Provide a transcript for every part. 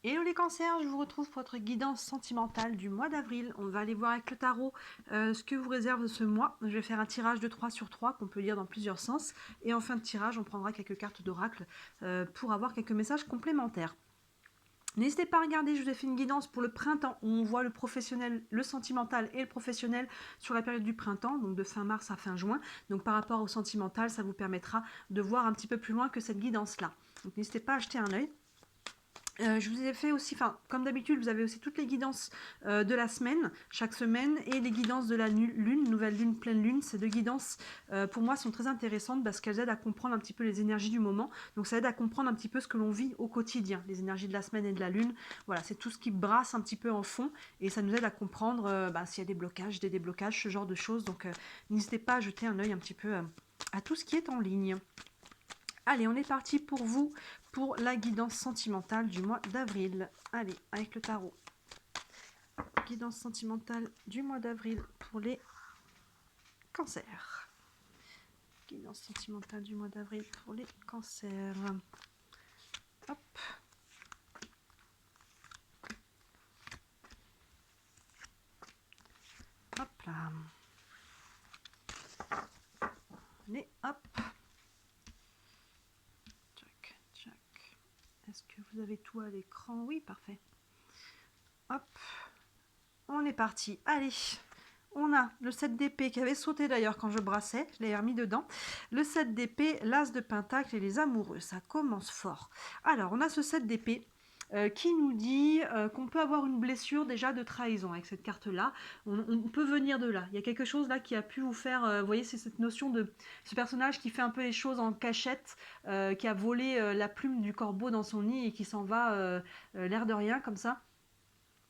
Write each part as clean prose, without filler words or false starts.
Hello les cancers, je vous retrouve pour votre guidance sentimentale du mois d'avril. On va aller voir avec le tarot ce que vous réserve ce mois. Je vais faire un tirage de 3 sur 3 qu'on peut lire dans plusieurs sens. Et en fin de tirage, on prendra quelques cartes d'oracle pour avoir quelques messages complémentaires. N'hésitez pas à regarder, je vous ai fait une guidance pour le printemps où on voit le professionnel, le sentimental et le professionnel sur la période du printemps, donc de fin mars à fin juin. Donc par rapport au sentimental, ça vous permettra de voir un petit peu plus loin que cette guidance-là. Donc n'hésitez pas à jeter un œil. Je vous ai fait aussi, comme d'habitude, vous avez aussi toutes les guidances de la semaine, chaque semaine, et les guidances de la lune, nouvelle lune, pleine lune. Ces deux guidances, pour moi, sont très intéressantes parce qu'elles aident à comprendre un petit peu les énergies du moment. Donc ça aide à comprendre un petit peu ce que l'on vit au quotidien, les énergies de la semaine et de la lune. Voilà, c'est tout ce qui brasse un petit peu en fond, et ça nous aide à comprendre s'il y a des blocages, des déblocages, ce genre de choses. Donc n'hésitez pas à jeter un œil un petit peu à tout ce qui est en ligne. Allez, on est parti pour vous, pour la guidance sentimentale du mois d'avril. Allez, avec le tarot. Guidance sentimentale du mois d'avril pour les cancers. Guidance sentimentale du mois d'avril pour les cancers. Hop. Hop là. Allez, hop. Est-ce que vous avez tout à l'écran? Oui, parfait. Hop. On est parti. Allez. On a le 7 d'épée qui avait sauté d'ailleurs quand je brassais, je l'ai remis dedans. Le 7 d'épée, l'as de pentacle et les amoureux, ça commence fort. Alors, on a ce 7 d'épée qui nous dit qu'on peut avoir une blessure déjà de trahison avec cette carte-là. On peut venir de là. Il y a quelque chose là qui a pu vous faire... vous voyez, c'est cette notion de ce personnage qui fait un peu les choses en cachette, qui a volé la plume du corbeau dans son nid et qui s'en va l'air de rien comme ça.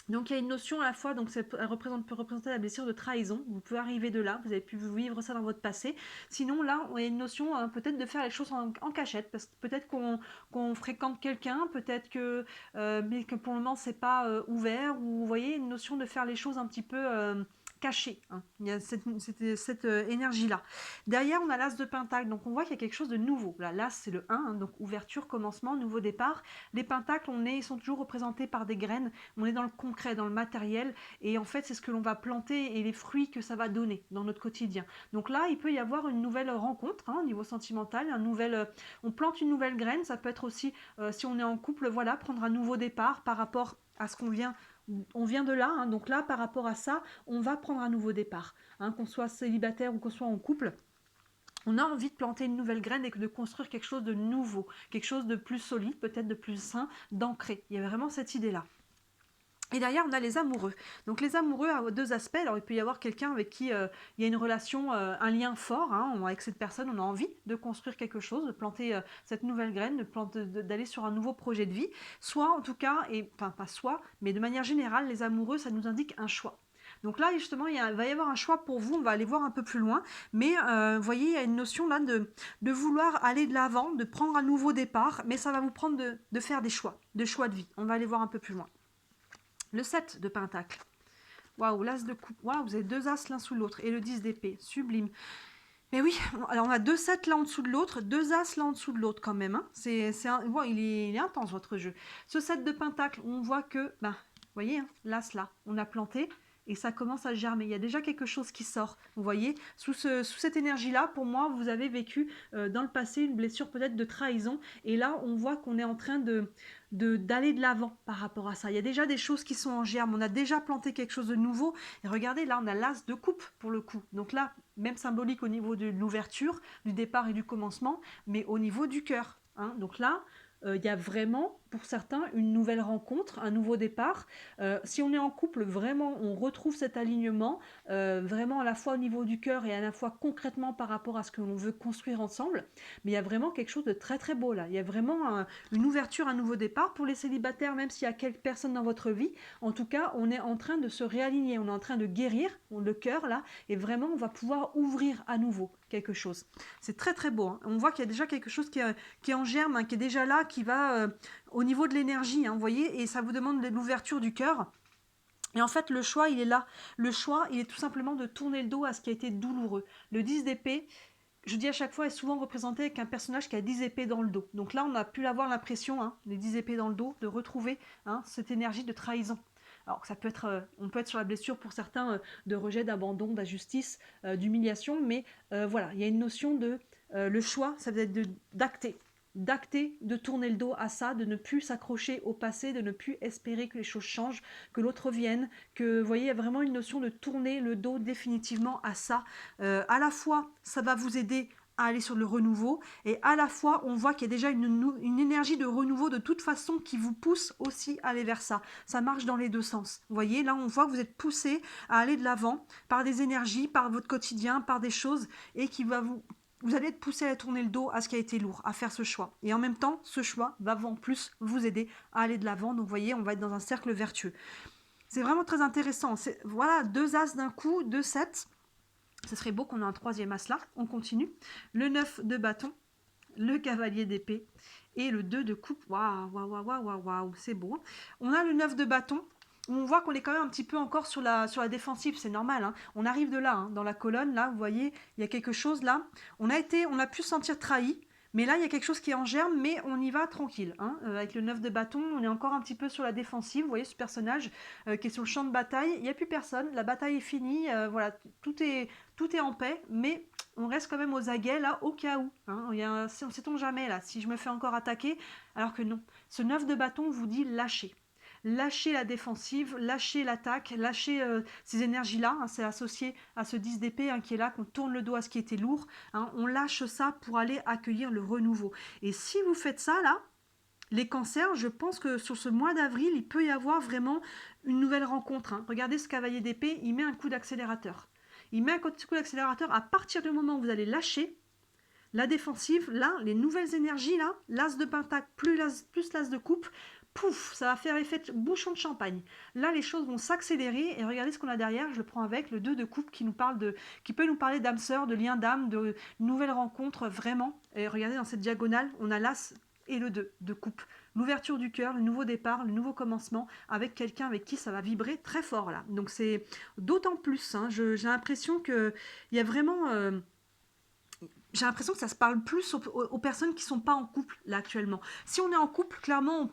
Donc il y a une notion à la fois, donc ça peut représenter la blessure de trahison. Vous pouvez arriver de là, vous avez pu vivre ça dans votre passé. Sinon là, il y a une notion peut-être de faire les choses en cachette, parce que peut-être qu'on fréquente quelqu'un, peut-être que, mais que pour le moment c'est pas ouvert, ou vous voyez une notion de faire les choses un petit peu cachées. Hein. Il y a cette énergie-là. Derrière, on a l'as de pentacle, donc on voit qu'il y a quelque chose de nouveau. Là, l'as c'est le 1, hein, donc ouverture, commencement, nouveau départ. Les pentacles, ils sont toujours représentés par des graines. On est dans le concret, dans le matériel, et en fait c'est ce que l'on va planter et les fruits que ça va donner dans notre quotidien. Donc là il peut y avoir une nouvelle rencontre au niveau sentimental, on plante une nouvelle graine. Ça peut être aussi si on est en couple, voilà, prendre un nouveau départ par rapport à ce qu'on vient. On vient de là, hein, donc là par rapport à ça on va prendre un nouveau départ, hein, qu'on soit célibataire ou qu'on soit en couple. On a envie de planter une nouvelle graine et de construire quelque chose de nouveau, quelque chose de plus solide, peut-être de plus sain, d'ancré. Il y a vraiment cette idée-là. Et derrière, on a les amoureux. Donc les amoureux ont deux aspects. Alors il peut y avoir quelqu'un avec qui il y a une relation, un lien fort. Hein. Avec cette personne, on a envie de construire quelque chose, de planter cette nouvelle graine, d'aller sur un nouveau projet de vie. Soit en tout cas, et enfin pas soit, mais de manière générale, les amoureux, ça nous indique un choix. Donc là, justement, il va y avoir un choix pour vous. On va aller voir un peu plus loin. Mais vous voyez, il y a une notion là de vouloir aller de l'avant, de prendre un nouveau départ. Mais ça va vous prendre de faire des choix de vie. On va aller voir un peu plus loin. Le 7 de pentacle. Waouh, l'as de coupe. Waouh, vous avez deux as l'un sous l'autre. Et le 10 d'épée. Sublime. Mais oui, alors on a deux 7 l'un en dessous de l'autre, deux as l'un en dessous de l'autre quand même. Hein. Bon, il est intense votre jeu. Ce 7 de pentacle, on voit que, vous voyez, hein, l'as là, on a planté et ça commence à germer. Il y a déjà quelque chose qui sort. Vous voyez, sous cette énergie-là, pour moi, vous avez vécu dans le passé une blessure peut-être de trahison. Et là, on voit qu'on est en train d'aller de l'avant par rapport à ça. Il y a déjà des choses qui sont en germe. On a déjà planté quelque chose de nouveau. Et regardez, là, on a l'as de coupe pour le coup. Donc là, même symbolique au niveau de l'ouverture, du départ et du commencement, mais au niveau du cœur. Hein. Donc là, il y a vraiment, pour certains, une nouvelle rencontre, un nouveau départ. Si on est en couple, vraiment, on retrouve cet alignement, vraiment à la fois au niveau du cœur et à la fois concrètement par rapport à ce que l'on veut construire ensemble. Mais il y a vraiment quelque chose de très très beau là. Il y a vraiment une ouverture, un nouveau départ. Pour les célibataires, même s'il y a quelques personnes dans votre vie, en tout cas, on est en train de se réaligner, on est en train de guérir le cœur là, et vraiment, on va pouvoir ouvrir à nouveau quelque chose. C'est très très beau. Hein. On voit qu'il y a déjà quelque chose qui est en germe, hein, qui est déjà là, qui va au niveau de l'énergie, hein, vous voyez, et ça vous demande de l'ouverture du cœur. Et en fait, le choix, il est là. Le choix, il est tout simplement de tourner le dos à ce qui a été douloureux. Le 10 d'épée, je dis à chaque fois, est souvent représenté avec un personnage qui a 10 épées dans le dos. Donc là, on a pu avoir l'impression, hein, les 10 épées dans le dos, de retrouver hein, cette énergie de trahison. Alors ça peut être, on peut être sur la blessure pour certains de rejet, d'abandon, d'injustice, d'humiliation, mais voilà, il y a une notion de le choix, ça va être d'acter, de tourner le dos à ça, de ne plus s'accrocher au passé, de ne plus espérer que les choses changent, que l'autre vienne, que vous voyez, il y a vraiment une notion de tourner le dos définitivement à ça. À la fois, ça va vous aider à aller sur le renouveau et à la fois on voit qu'il y a déjà une énergie de renouveau de toute façon qui vous pousse aussi à aller vers ça. Ça marche dans les deux sens. Vous voyez, là on voit que vous êtes poussé à aller de l'avant par des énergies, par votre quotidien, par des choses et qui va vous allez être poussé à tourner le dos à ce qui a été lourd, à faire ce choix. Et en même temps, ce choix va en plus vous aider à aller de l'avant. Donc vous voyez, on va être dans un cercle vertueux. C'est vraiment très intéressant. Voilà, 2 as d'un coup, 2 7. Ce serait beau qu'on ait un 3e as là. On continue. Le 9 de bâton, le cavalier d'épée et le 2 de coupe. Waouh, waouh, waouh, waouh, waouh, c'est beau. On a le 9 de bâton. On voit qu'on est quand même un petit peu encore sur la défensive, c'est normal. Hein. On arrive de là, hein, dans la colonne, là, vous voyez, il y a quelque chose là. On a pu se sentir trahi, mais là, il y a quelque chose qui est en germe, mais on y va tranquille. Hein. Avec le 9 de bâton, on est encore un petit peu sur la défensive. Vous voyez ce personnage qui est sur le champ de bataille. Il n'y a plus personne, la bataille est finie. Voilà, tout est en paix, mais on reste quand même aux aguets là, au cas où. Hein. On ne sait-on jamais là, si je me fais encore attaquer, alors que non. Ce 9 de bâton vous dit lâchez. Lâchez la défensive, lâchez l'attaque, lâchez ces énergies-là. Hein, c'est associé à ce 10 d'épée hein, qui est là, qu'on tourne le dos à ce qui était lourd. Hein, on lâche ça pour aller accueillir le renouveau. Et si vous faites ça, là, les cancers, je pense que sur ce mois d'avril, il peut y avoir vraiment une nouvelle rencontre. Hein. Regardez ce cavalier d'épée, il met un coup d'accélérateur. Il met un coup d'accélérateur à partir du moment où vous allez lâcher la défensive, là, les nouvelles énergies, là, l'as de pentacle plus l'as de coupe, pouf, ça va faire effet de bouchon de champagne. Là, les choses vont s'accélérer et regardez ce qu'on a derrière. Je le prends avec le 2 de coupe qui peut nous parler d'âme sœur, de lien d'âme, de nouvelles rencontres, vraiment. Et regardez dans cette diagonale, on a l'as et le 2 de coupe. L'ouverture du cœur, le nouveau départ, le nouveau commencement avec quelqu'un avec qui ça va vibrer très fort là. Donc c'est d'autant plus, hein, j'ai l'impression qu'il y a vraiment... j'ai l'impression que ça se parle plus aux personnes qui ne sont pas en couple là actuellement. Si on est en couple, clairement, on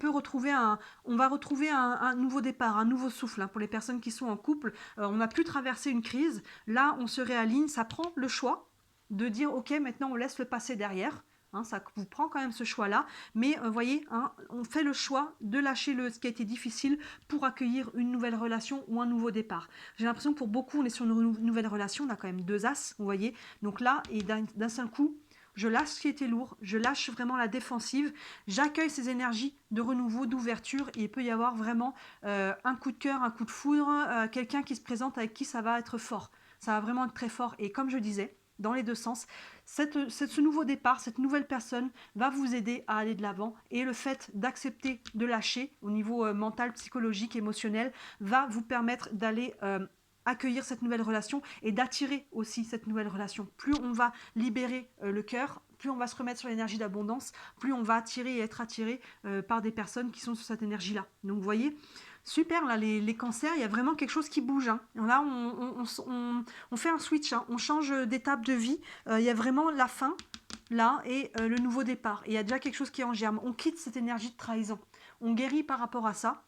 va retrouver un nouveau départ, un nouveau souffle. Hein, pour les personnes qui sont en couple, on a pu traverser une crise. Là, on se réaligne. Ça prend le choix de dire, ok, maintenant on laisse le passé derrière. Hein, ça vous prend quand même ce choix-là, mais voyez, hein, on fait le choix de lâcher ce qui a été difficile pour accueillir une nouvelle relation ou un nouveau départ. J'ai l'impression que pour beaucoup, on est sur une nouvelle relation, on a quand même 2 as, vous voyez. Donc là, et d'un seul coup, je lâche ce qui était lourd, je lâche vraiment la défensive, j'accueille ces énergies de renouveau, d'ouverture, et il peut y avoir vraiment un coup de cœur, un coup de foudre, quelqu'un qui se présente avec qui ça va être fort. Ça va vraiment être très fort, et comme je disais, dans les deux sens, ce nouveau départ, cette nouvelle personne va vous aider à aller de l'avant et le fait d'accepter de lâcher au niveau mental, psychologique, émotionnel va vous permettre d'aller accueillir cette nouvelle relation et d'attirer aussi cette nouvelle relation. Plus on va libérer le cœur, plus on va se remettre sur l'énergie d'abondance, plus on va attirer et être attiré par des personnes qui sont sur cette énergie-là. Donc vous voyez, super, là, les cancers, il y a vraiment quelque chose qui bouge. Hein. Là, on fait un switch, hein. On change d'étape de vie. Il y a vraiment la fin, là, et le nouveau départ. Et il y a déjà quelque chose qui est en germe. On quitte cette énergie de trahison. On guérit par rapport à ça.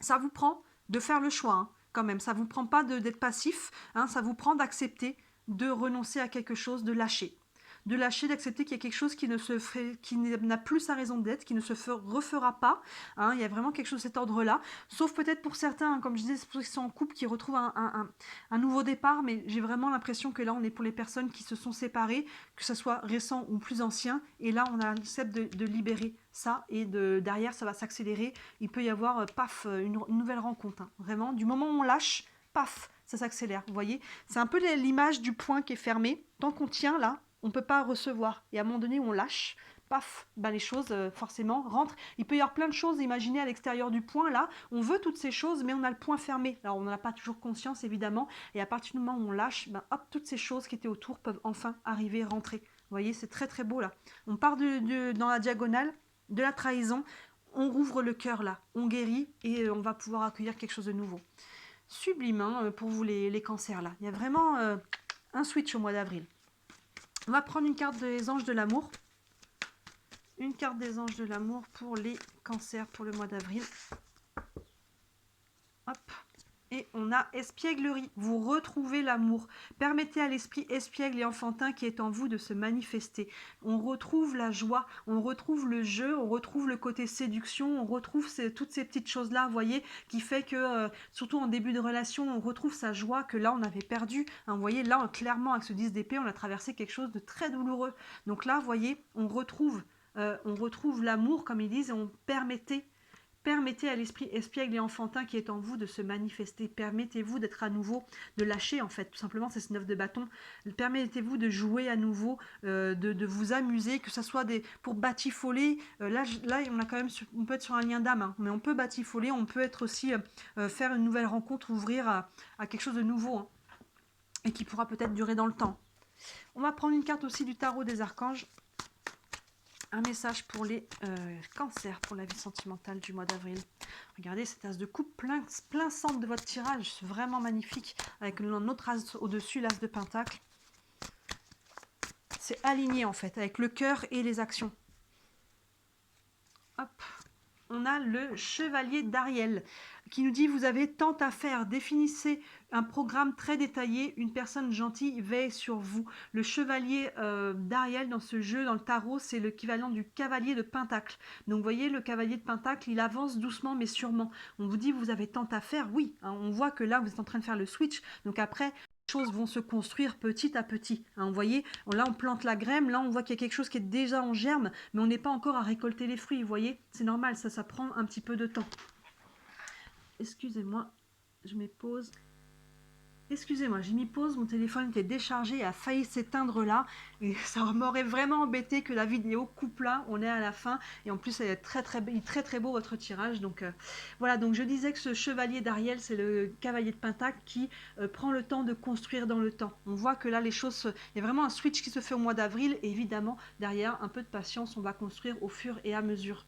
Ça vous prend de faire le choix, hein, quand même. Ça ne vous prend pas d'être passif. Hein. Ça vous prend d'accepter de renoncer à quelque chose, de lâcher. De lâcher, d'accepter qu'il y a quelque chose qui n'a plus sa raison d'être, qui ne se refera pas. Hein, il y a vraiment quelque chose de cet ordre-là. Sauf peut-être pour certains, hein, comme je disais, pour ceux qui sont en couple, qui retrouvent un nouveau départ, mais j'ai vraiment l'impression que là, on est pour les personnes qui se sont séparées, que ce soit récent ou plus ancien, et là, on accepte de libérer ça, et derrière, ça va s'accélérer. Il peut y avoir, paf, une nouvelle rencontre. Hein, vraiment, du moment où on lâche, paf, ça s'accélère. Vous voyez, c'est un peu l'image du poing qui est fermé. Tant qu'on tient là, on ne peut pas recevoir. Et à un moment donné où on lâche, paf, ben les choses forcément rentrent. Il peut y avoir plein de choses, imaginez à l'extérieur du point, là, on veut toutes ces choses, mais on a le point fermé. Alors on n'en a pas toujours conscience, évidemment, et à partir du moment où on lâche, ben, hop, toutes ces choses qui étaient autour peuvent enfin arriver, rentrer. Vous voyez, c'est très très beau là. On part dans la diagonale de la trahison, on rouvre le cœur là, on guérit, et on va pouvoir accueillir quelque chose de nouveau. Sublime hein, pour vous les cancers là. Il y a vraiment un switch au mois d'avril. On va prendre une carte des anges de l'amour. Une carte des anges de l'amour pour les cancers pour le mois d'avril. Hop. Et on a espièglerie. Vous retrouvez l'amour. Permettez à l'esprit espiègle et enfantin qui est en vous de se manifester. On retrouve la joie, on retrouve le jeu, on retrouve le côté séduction, on retrouve toutes ces petites choses-là, vous voyez, qui fait que, surtout en début de relation, on retrouve sa joie que là, on avait perdu. Hein, vous voyez, là, clairement, avec ce 10 d'épée, on a traversé quelque chose de très douloureux. Donc là, vous voyez, on retrouve l'amour, comme ils disent, et on Permettez à l'esprit espiègle et enfantin qui est en vous de se manifester. Permettez-vous d'être à nouveau, de lâcher en fait, tout simplement, c'est ce 9 de bâton. Permettez-vous de jouer à nouveau, de vous amuser, que ce soit pour batifoler. Là, on a quand même, on peut être sur un lien d'âme, hein, mais on peut batifoler, on peut être aussi faire une nouvelle rencontre, ouvrir à quelque chose de nouveau, hein, et qui pourra peut-être durer dans le temps. On va prendre une carte aussi du tarot des archanges. Un message pour les cancers, pour la vie sentimentale du mois d'avril. Regardez cet as de coupe plein centre de votre tirage, c'est vraiment magnifique, avec notre as au-dessus, l'as de pentacle. C'est aligné en fait, avec le cœur et les actions. Hop. On a le chevalier d'Ariel qui nous dit: vous avez tant à faire, définissez un programme très détaillé, une personne gentille veille sur vous. Le chevalier d'Ariel dans ce jeu, dans le tarot, c'est l'équivalent du cavalier de pentacle. Donc vous voyez, le cavalier de pentacle, il avance doucement mais sûrement. On vous dit: vous avez tant à faire, oui, hein, on voit que là vous êtes en train de faire le switch, donc après les choses vont se construire petit à petit. Hein, vous voyez, là on plante la graine, là on voit qu'il y a quelque chose qui est déjà en germe, mais on n'est pas encore à récolter les fruits, vous voyez, c'est normal, ça prend un petit peu de temps. Excusez-moi, je mets pause. Excusez-moi, j'ai mis pause, mon téléphone était déchargé et a failli s'éteindre là. Et ça m'aurait vraiment embêté que la vidéo coupe là, on est à la fin. Et en plus, il est très beau votre tirage. Donc voilà, donc je disais que ce chevalier d'Ariel, c'est le cavalier de pentacle qui prend le temps de construire dans le temps. On voit que là, les choses, il y a vraiment un switch qui se fait au mois d'avril. Et évidemment, derrière, un peu de patience, on va construire au fur et à mesure.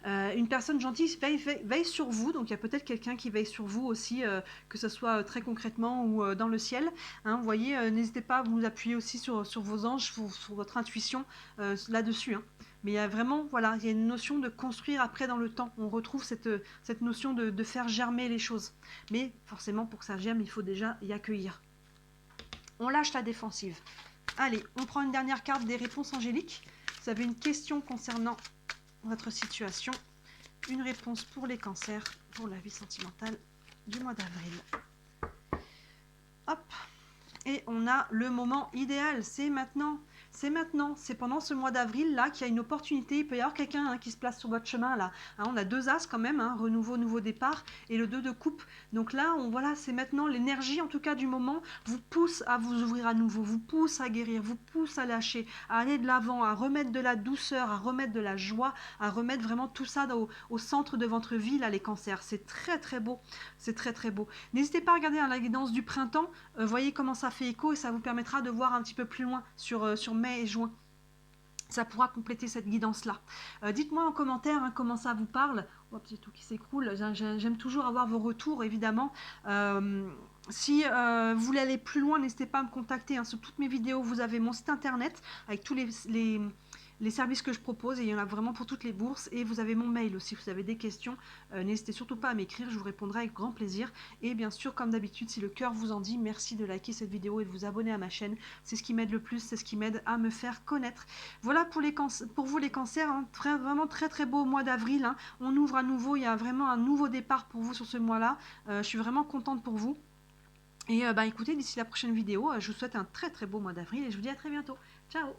Une personne gentille veille sur vous, donc il y a peut-être quelqu'un qui veille sur vous aussi, que ce soit très concrètement ou dans le ciel. Hein, vous voyez, n'hésitez pas à vous appuyer aussi sur vos anges, sur votre intuition là-dessus. Hein. Mais il y a vraiment, voilà, il y a une notion de construire après dans le temps. On retrouve cette notion de faire germer les choses. Mais forcément, pour que ça germe, il faut déjà y accueillir. On lâche la défensive. Allez, on prend une dernière carte des réponses angéliques. Vous avez une question concernant votre situation, une réponse pour les cancers, pour la vie sentimentale du mois d'avril. Hop, et on a le moment idéal, c'est maintenant. C'est pendant ce mois d'avril là qu'il y a une opportunité. Il peut y avoir quelqu'un qui se place sur votre chemin là. Hein, on a 2 as quand même, hein, renouveau, nouveau départ, et le 2 de coupe. Donc là, voilà, c'est maintenant l'énergie en tout cas du moment vous pousse à vous ouvrir à nouveau, vous pousse à guérir, vous pousse à lâcher, à aller de l'avant, à remettre de la douceur, à remettre de la joie, à remettre vraiment tout ça au centre de votre vie là, les cancers. C'est très beau, c'est très beau. N'hésitez pas à regarder la guidance du printemps. Voyez comment ça fait écho et ça vous permettra de voir un petit peu plus loin sur mai et juin. Ça pourra compléter cette guidance-là. Dites-moi en commentaire comment ça vous parle. Hop, c'est tout qui s'écroule. J'aime toujours avoir vos retours, évidemment. Si vous voulez aller plus loin, n'hésitez pas à me contacter. Hein. Sur toutes mes vidéos, vous avez mon site internet avec tous les services que je propose, et il y en a vraiment pour toutes les bourses, et vous avez mon mail aussi. Si vous avez des questions, n'hésitez surtout pas à m'écrire, je vous répondrai avec grand plaisir. Et bien sûr, comme d'habitude, si le cœur vous en dit, merci de liker cette vidéo et de vous abonner à ma chaîne. C'est ce qui m'aide le plus, c'est ce qui m'aide à me faire connaître. Voilà pour vous les cancers, hein. Vraiment très beau mois d'avril. Hein. On ouvre à nouveau, il y a vraiment un nouveau départ pour vous sur ce mois-là. Je suis vraiment contente pour vous. Et écoutez, d'ici la prochaine vidéo, je vous souhaite un très beau mois d'avril et je vous dis à très bientôt. Ciao!